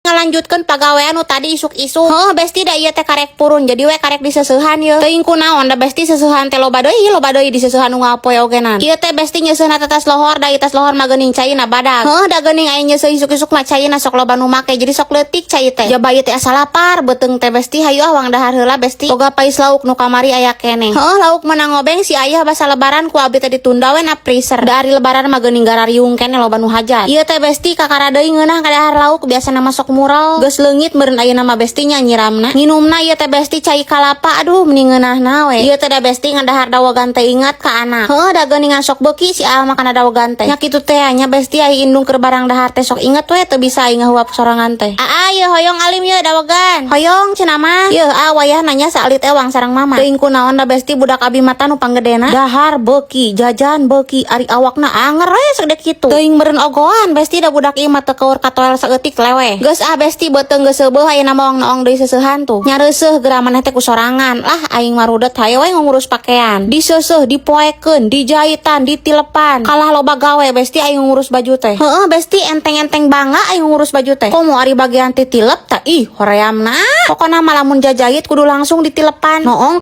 ngalanjutkeun pagawean nu tadi isuk-isuk. Heuh besti da ieu teh karek purun jadi we karek diseusehan ye. Teuing kunaon da besti seusehan teh loba deui diseusehan nu ngapoe ogenan. Ieu teh besti nyeuseuna tetes lohor da ieu lohor mah geuning caina badag. Heuh da geuning aya nyeuseuh isuk-isuk mah caina sok loba nu make jadi sok leutik cai teh. Jaba ieu teh asa lapar beuteung teh besti hayu wang dahar heula besti. Boga pais lauk nu kamari aya keneh. Heuh lauk menang ngobeng si ayah basa lebaran ku abdi teh ditunda we na freezer. Da ari lebaran mah geuning garariung keneh loba nu hajat. Ieu teh besti kakara deui ngeunah ka dahar lauk biasana masok mural. Geus leungit meureun ayeuna mah besti nya nyiramna. Nginumna ieu teh besti cai kalapa aduh mending ngeunahna we. Ieu teh da besti ngandahar dawagan teh ingat ka anak. Heuh da geuningan sok beuki si Al mah kana dawagan teh. Nya kitu teh nya besti ai indung keur barang dahar teh sok inget we teu bisa ai ngahuap sorangan teh. Aa ieu hoyong alim ieu dawagan. Hoyong cenah mah. Ieu wayah nanya saalit ewang sareng mama. Teuing kunaon da besti budak abi mata nu panggedena. Dahar beuki, jajan beuki, ari awakna anger we segede kitu. Teuing meureun ogoan besti da budak ieu mah teu keur katoel saeutik lewe. Geus besti beuteung geus seubeuh ayeuna moong-noong deui seusehan tuh. Nya reuseuh geura maneh teh ku sorangan. Lah aing marudet haye we ngurus pakaian. Diseuseut, dipoekeun, dijahitan, ditilepan. Kalah loba gawe besti aing ngurus baju teh. Heueuh besti enteng-enteng bangga aing ngurus baju teh. Komo ari bagian titilep tah ih horeamna. Pokona mah lamun jajahit kudu langsung ditilepan. Noong